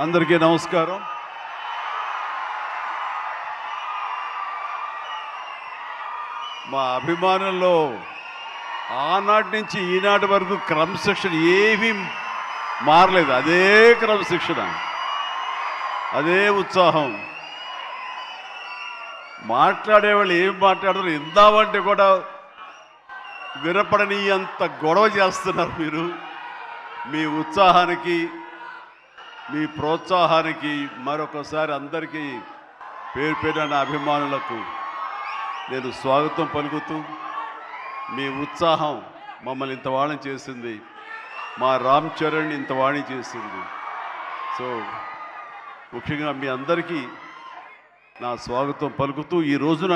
అందరికీ నమస్కారం. మా అభిమానుల్లో ఆనాటి నుంచి ఈనాటి వరకు క్రమశిక్షణ ఏమీ మారలేదు. అదే క్రమశిక్షణ, అదే ఉత్సాహం. మాట్లాడేవాళ్ళు ఏం మాట్లాడతారు ఇందామంటే కూడా వినపడని అంత గొడవ చేస్తున్నారు మీరు. మీ ఉత్సాహానికి, మీ ప్రోత్సాహానికి మరొకసారి అందరికీ పేరు పేరున నా అభిమానులకు నేను స్వాగతం పలుకుతూ, మీ ఉత్సాహం మమ్మల్ని ఇంత వాణి చేసింది, మా రామ్ చరణ్ ఇంత వాణి చేసింది. సో ముఖ్యంగా మీ అందరికీ నా స్వాగతం పలుకుతూ, ఈ రోజున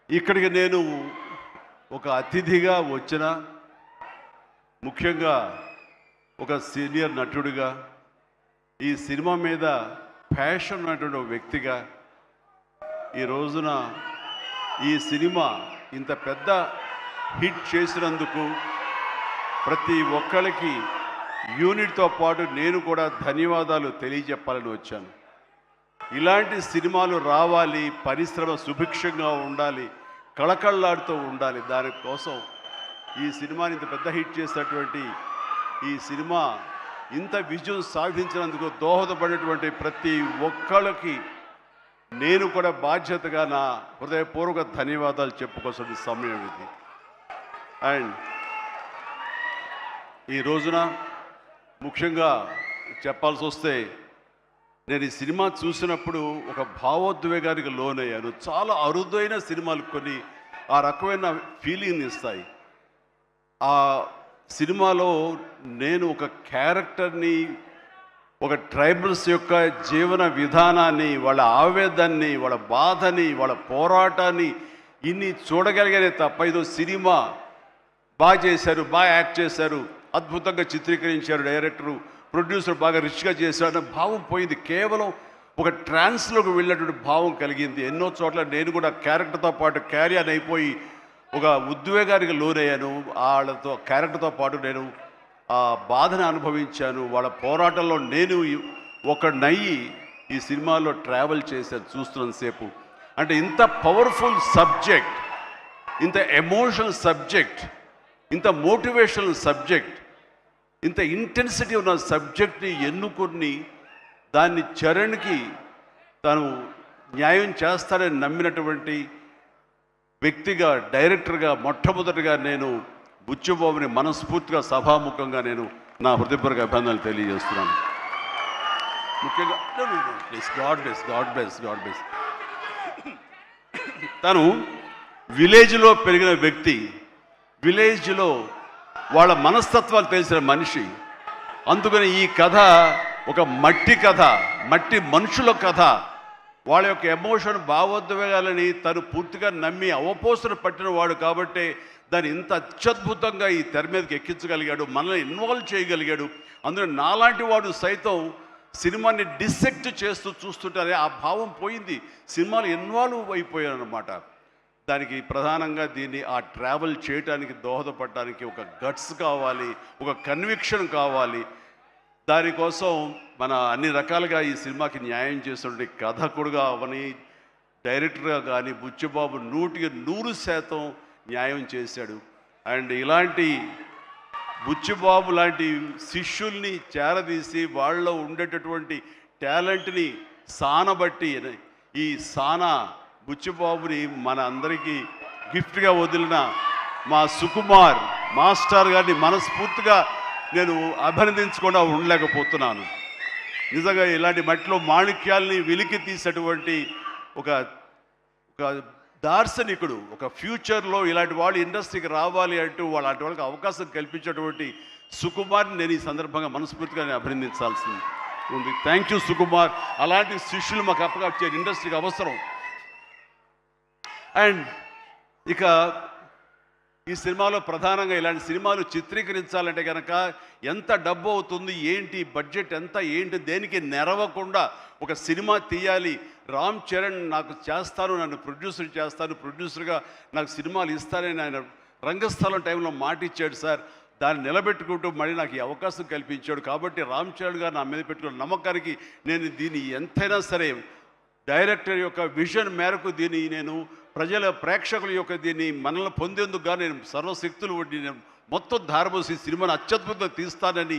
ఇక్కడికి నేను ఒక అతిథిగా వచ్చిన, ముఖ్యంగా ఒక సీనియర్ నటుడిగా, ఈ సినిమా మీద ప్యాషన్ ఉన్నటువంటి ఒక వ్యక్తిగా, ఈ రోజున ఈ సినిమా ఇంత పెద్ద హిట్ చేసినందుకు ప్రతి ఒక్కరికి యూనిట్తో పాటు నేను కూడా ధన్యవాదాలు తెలియజెప్పాలని వచ్చాను. ఇలాంటి సినిమాలు రావాలి, పరిశ్రమ సుభిక్షంగా ఉండాలి, కళకళలాడుతూ ఉండాలి. దానికోసం ఈ సినిమాని ఇంత పెద్ద హిట్ చేసినటువంటి ఈ సినిమా ఇంత విజయం సాధించినందుకు దోహదపడినటువంటి ప్రతి ఒక్కరికి నేను కూడా బాధ్యతగా నా హృదయపూర్వక ధన్యవాదాలు చెప్పుకోవాల్సిన సమయం ఇది. అండ్ ఈ రోజున ముఖ్యంగా చెప్పాల్సి వస్తే, నేను ఈ సినిమా చూసినప్పుడు ఒక భావోద్వేగానికి లోనయ్యాను. చాలా అరుదైన సినిమాలు కొన్ని ఆ రకమైన ఫీలింగ్ని ఇస్తాయి. ఆ సినిమాలో నేను ఒక క్యారెక్టర్ని, ఒక ట్రైబల్స్ యొక్క జీవన విధానాన్ని, వాళ్ళ ఆవేదాన్ని, వాళ్ళ బాధని, వాళ్ళ పోరాటాన్ని ఇన్ని చూడగలిగానే తప్ప ఏదో సినిమా బాగా చేశారు, బాగా యాక్ట్ చేశారు, అద్భుతంగా చిత్రీకరించారు డైరెక్టరు, ప్రొడ్యూసర్ బాగా రిచ్గా చేశారు అన్న భావం పోయింది. కేవలం ఒక ట్రాన్స్లోకి వెళ్ళినటువంటి భావం కలిగింది. ఎన్నో చోట్ల నేను కూడా క్యారెక్టర్తో పాటు క్యారీ ఆన్ అయిపోయి ఒక ఉద్వేగానికి లోనయ్యాను. వాళ్ళతో క్యారెక్టర్తో పాటు నేను ఆ బాధను అనుభవించాను. వాళ్ళ పోరాటంలో నేను ఒకనయ్యి ఈ సినిమాలో ట్రావెల్ చేశాను చూస్తున్నంతసేపు. అంటే ఇంత పవర్ఫుల్ సబ్జెక్ట్, ఇంత ఎమోషనల్ సబ్జెక్ట్, ఇంత మోటివేషనల్ సబ్జెక్ట్, ఇంత ఇంటెన్సిటీ ఉన్న సబ్జెక్ట్ని ఎన్నుకొని దాన్ని చరణ్కి తను న్యాయం చేస్తానని నమ్మినటువంటి వ్యక్తిగా, డైరెక్టర్గా మొట్టమొదటిగా నేను బుచ్చిబాబుని మనస్ఫూర్తిగా సభాముఖంగా నేను నా హృదయపూర్వక అభినందనలు తెలియజేస్తున్నాను. ముఖ్యంగా గాడ్ బ్లెస్. తను విలేజ్లో పెరిగిన వ్యక్తి, విలేజ్లో వాళ్ళ మనస్తత్వాలు తెలిసిన మనిషి. అందుకని ఈ కథ ఒక మట్టి కథ, మట్టి మనుషుల కథ. వాళ్ళ యొక్క ఎమోషన్, భావోద్వేగాలని తను పూర్తిగా నమ్మి అవపోసన పట్టిన వాడు కాబట్టి దాన్ని ఇంత అత్యద్భుతంగా ఈ తెర మీదకి ఎక్కించగలిగాడు, మనల్ని ఇన్వాల్వ్ చేయగలిగాడు. అందులో నాలాంటి వాడు సైతం సినిమాని డిసెక్ట్ చేస్తూ చూస్తుంటారే ఆ భావం పోయింది. సినిమాలు ఇన్వాల్వ్ అయిపోయాను అనమాట. దానికి ప్రధానంగా దీన్ని ఆ ట్రావెల్ చేయడానికి దోహదపడడానికి ఒక గట్స్ కావాలి, ఒక కన్విక్షన్ కావాలి. దానికోసం మన అన్ని రకాలుగా ఈ సినిమాకి న్యాయం చేసినటువంటి కథకుడుగా అవని, డైరెక్టర్గా కానీ బుచ్చిబాబు 100% న్యాయం చేశాడు. అండ్ ఇలాంటి బుచ్చిబాబు లాంటి శిష్యుల్ని చేరదీసి వాళ్ళలో ఉండేటటువంటి టాలెంట్ని సానబట్టి ఈ సానా బుచ్చిబాబుని మన అందరికీ గిఫ్ట్గా వదిలిన మా సుకుమార్ మాస్టర్ గారిని మనస్ఫూర్తిగా నేను అభినందించకుండా ఉండలేకపోతున్నాను. నిజంగా ఇలాంటి మట్టిలో మాణిక్యాల్ని వెలికి తీసేటువంటి ఒక దార్శనికుడు, ఒక ఫ్యూచర్లో ఇలాంటి వాళ్ళు ఇండస్ట్రీకి రావాలి అంటూ అలాంటి వాళ్ళకి అవకాశం కల్పించేటువంటి సుకుమార్ని నేను ఈ సందర్భంగా మనస్ఫూర్తిగా నేను అభినందించాల్సి ఉంది. Thank you Sukumar. అలాంటి శిష్యులు మాకు అప్పగా ఇండస్ట్రీకి అవసరం. అండ్ ఇక ఈ సినిమాలో ప్రధానంగా ఇలాంటి సినిమాలు చిత్రీకరించాలంటే కనుక ఎంత డబ్బు అవుతుంది, ఏంటి బడ్జెట్ ఎంత, ఏంటి, దేనికి నెరవకుండా ఒక సినిమా తీయాలి. రామ్ చరణ్ నాకు చేస్తాను, నన్ను ప్రొడ్యూసర్ చేస్తాను, ప్రొడ్యూసర్గా నాకు సినిమాలు ఇస్తానని ఆయన రంగస్థలం టైంలో మాట ఇచ్చాడు సార్. దాన్ని నిలబెట్టుకుంటూ మళ్ళీ నాకు ఈ అవకాశం కల్పించాడు. కాబట్టి రామ్ చరణ్ గారు నా మీద పెట్టుకున్న నమ్మకానికి నేను దీన్ని ఎంతైనా సరే డైరెక్టర్ యొక్క విజన్ మేరకు దీన్ని నేను ప్రేక్షకుల యొక్క దీన్ని మనల్ని పొందేందుకుగా నేను సర్వశక్తులు వడ్డీ నేను మొత్తం ధారపోసి సినిమాను అత్యద్భుతంగా తీస్తానని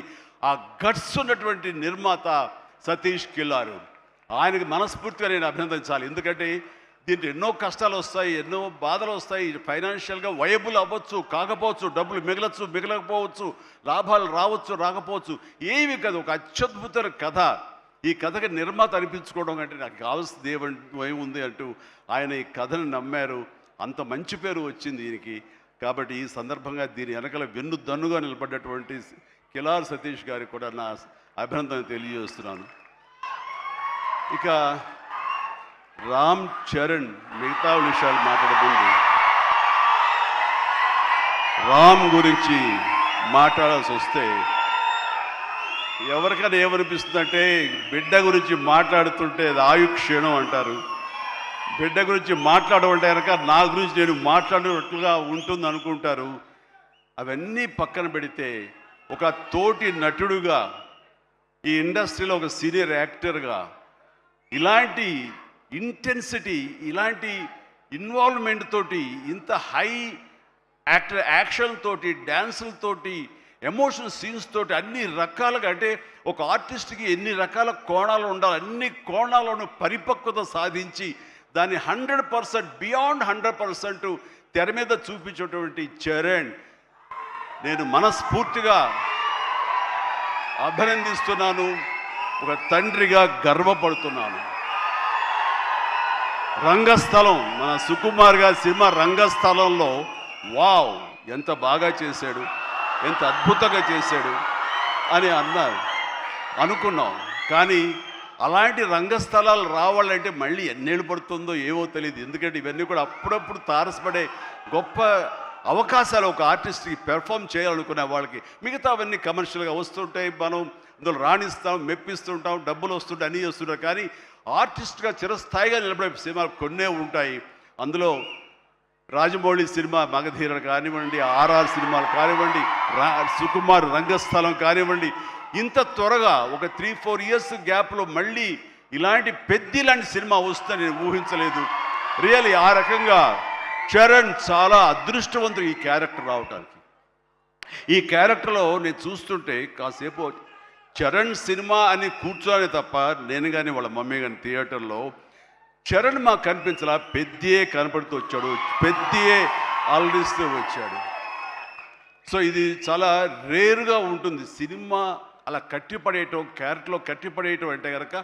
ఆ గట్స్ ఉన్నటువంటి నిర్మాత సతీష్ కిల్లారు, ఆయనకి మనస్ఫూర్తిగా నేను అభినందించాలి. ఎందుకంటే దీంట్లో ఎన్నో కష్టాలు వస్తాయి, ఎన్నో బాధలు వస్తాయి. ఫైనాన్షియల్గా వయబుల్ అవ్వచ్చు, కాకపోవచ్చు, డబ్బులు మిగలచ్చు, మిగలకపోవచ్చు, లాభాలు రావచ్చు, రాకపోవచ్చు, ఏమి కాదు. ఒక అత్యద్భుత కథ. ఈ కథకి నిర్మాత అనిపించుకోవడం అంటే నాకు కావాల్సింది ఏముంది అంటూ ఆయన ఈ కథను నమ్మారు. అంత మంచి పేరు వచ్చింది దీనికి. కాబట్టి ఈ సందర్భంగా దీని వెనకాల వెన్నుదన్నుగా నిలబడ్డటువంటి కిలార్ సతీష్ గారికి కూడా నా అభినందన తెలియజేస్తున్నాను. ఇక రామ్ చరణ్ మిగతా విషయాలు మాట్లాడకుండా రామ్ గురించి మాట్లాడాల్సి వస్తే ఎవరికైనా ఏమనిపిస్తుందంటే బిడ్డ గురించి మాట్లాడుతుంటే అది ఆయుక్షీణం అంటారు. బిడ్డ గురించి మాట్లాడమంటే కనుక నా గురించి నేను మాట్లాడినట్లుగా ఉంటుంది అనుకుంటారు. అవన్నీ పక్కన పెడితే ఒక తోటి నటుడుగా ఈ ఇండస్ట్రీలో ఒక సీనియర్ యాక్టర్గా ఇలాంటి ఇంటెన్సిటీ, ఇలాంటి ఇన్వాల్వ్మెంట్ తోటి, ఇంత హై యాక్షన్ తోటి, డ్యాన్సులతోటి, ఎమోషనల్ సీన్స్ తోటి అన్ని రకాలుగా, అంటే ఒక ఆర్టిస్ట్కి ఎన్ని రకాల కోణాలు ఉండాలి, అన్ని కోణాలను పరిపక్వత సాధించి దాన్ని 100% బియాండ్ 100% తెర మీద చూపించేటువంటి చరణ్ నేను మనస్ఫూర్తిగా అభినందిస్తున్నాను. ఒక తండ్రిగా గర్వపడుతున్నాను. రంగస్థలం, మన సుకుమార్ గారి సినిమా రంగస్థలంలో వావ్ ఎంత బాగా చేశాడు, ఎంత అద్భుతంగా చేశాడు అని అనుకున్నాం. కానీ అలాంటి రంగస్థలాలు రావాలంటే మళ్ళీ ఎన్నేళ్ళు పడుతుందో ఏమో తెలియదు. ఎందుకంటే ఇవన్నీ కూడా అప్పుడప్పుడు తారసపడే గొప్ప అవకాశాలు ఒక ఆర్టిస్ట్కి పెర్ఫామ్ చేయాలనుకునే వాళ్ళకి. మిగతా అవన్నీ కమర్షియల్గా వస్తుంటాయి, మనం అందులో రాణిస్తాం, మెప్పిస్తుంటాం, డబ్బులు వస్తుంటాయి, అన్నీ వస్తుంటాయి. కానీ ఆర్టిస్ట్గా చిరస్థాయిగా నిలబడే సినిమాలు కొన్నే ఉంటాయి. అందులో రాజమౌళి సినిమా మగధీర కానివ్వండి, ఆర్ఆర్ సినిమాలు కానివ్వండి, సుకుమార్ రంగస్థలం కానివ్వండి, ఇంత త్వరగా ఒక 3-4 ఇయర్స్ గ్యాప్లో మళ్ళీ ఇలాంటి లాంటి సినిమా వస్తుందని నేను ఊహించలేదు. రియల్లీ ఆ రకంగా చరణ్ చాలా అదృష్టవంతుడు ఈ క్యారెక్టర్ రావటానికి. ఈ క్యారెక్టర్లో నేను చూస్తుంటే కాసేపు చరణ్ సినిమా అని కూర్చోనే తప్ప నేను కానీ వాళ్ళ మమ్మీ కానీ థియేటర్లో చరణ్ మాకు కనిపించలా, పెద్దే కనపడుతూ వచ్చాడు, పెద్దే ఆలరిస్తూ వచ్చాడు. సో ఇది చాలా రేరుగా ఉంటుంది. సినిమా అలా కట్టిపడేయటం, క్యారెక్టర్లో కట్టిపడేయటం అంటే కనుక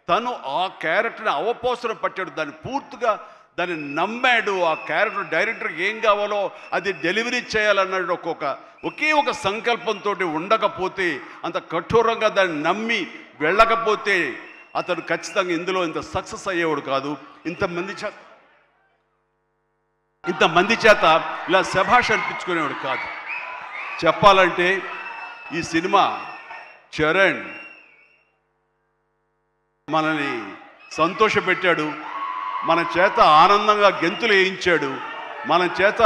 తను ఆ క్యారెక్టర్ని అవపోసన పట్టాడు, దాన్ని పూర్తిగా దాన్ని నమ్మాడు. ఆ క్యారెక్టర్ డైరెక్టర్కి ఏం కావాలో అది డెలివరీ చేయాలన్నాడు. ఒకే ఒక సంకల్పంతో ఉండకపోతే, అంత కఠోరంగా దాన్ని నమ్మి వెళ్ళకపోతే అతను ఖచ్చితంగా ఇందులో ఇంత సక్సెస్ అయ్యేవాడు కాదు. ఇంతమంది చేత ఇలా శభాష్ అనిపించుకునేవాడు కాదు. చెప్పాలంటే ఈ సినిమా చరణ్ మనని సంతోషపెట్టాడు, మన చేత ఆనందంగా గెంతులు వేయించాడు, మన చేత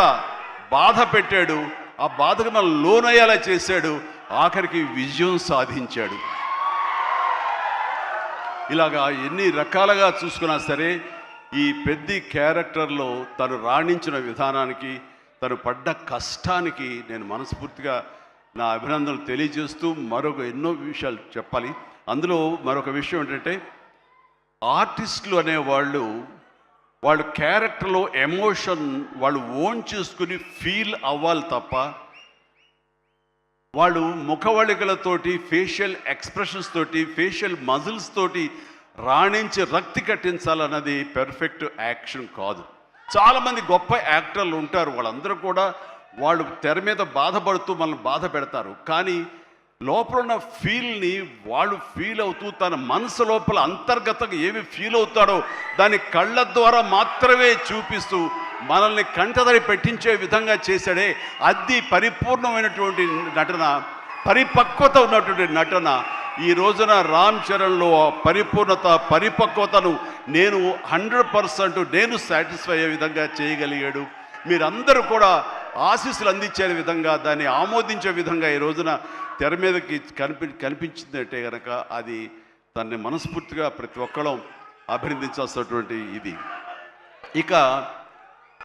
బాధ పెట్టాడు, ఆ బాధకు మనం లోనయ్యేలా చేశాడు, ఆఖరికి విజయం సాధించాడు. ఇలాగా ఎన్ని రకాలుగా చూసుకున్నా సరే ఈ పెద్ద క్యారెక్టర్లో తను రాణించిన విధానానికి, తను పడ్డ కష్టానికి నేను మనస్ఫూర్తిగా నా అభినందనలు తెలియజేస్తూ మరొక ఎన్నో విషయాలు చెప్పాలి. అందులో మరొక విషయం ఏంటంటే ఆర్టిస్టులు అనేవాళ్ళు వాళ్ళ క్యారెక్టర్లో ఎమోషన్ వాళ్ళు ఓన్ చేసుకుని ఫీల్ అవ్వాలి తప్ప వాళ్ళు ముఖవళికలతోటి, ఫేషియల్ ఎక్స్ప్రెషన్స్ తోటి, ఫేషియల్ మజిల్స్ తోటి రాణించి రక్తి కట్టించాలన్నది పెర్ఫెక్ట్ యాక్షన్ కాదు. చాలామంది గొప్ప యాక్టర్లు ఉంటారు, వాళ్ళందరూ కూడా వాళ్ళు తెర మీద బాధపడుతూ మనల్ని బాధ పెడతారు. కానీ లోపల ఉన్న ఫీల్ని వాళ్ళు ఫీల్ అవుతూ తన మనసు లోపల అంతర్గతంగా ఏమి ఫీల్ అవుతాడో దాన్ని కళ్ళ ద్వారా మాత్రమే చూపిస్తూ మనల్ని కంటదరి పెట్టించే విధంగా చేశాడే అది పరిపూర్ణమైనటువంటి నటన, పరిపక్వత ఉన్నటువంటి నటన. ఈ రోజున రామ్ చరణ్లో పరిపూర్ణత, పరిపక్వతను నేను 100% నేను సాటిస్ఫై అయ్యే విధంగా చేయగలిగాడు. మీరందరూ కూడా ఆశీస్సులు అందించే విధంగా, దాన్ని ఆమోదించే విధంగా ఈ రోజున తెర మీదకి కనిపించిందంటే కనుక అది దాన్ని మనస్ఫూర్తిగా ప్రతి ఒక్కళ్ళం అభినందించాల్సినటువంటి ఇది. ఇక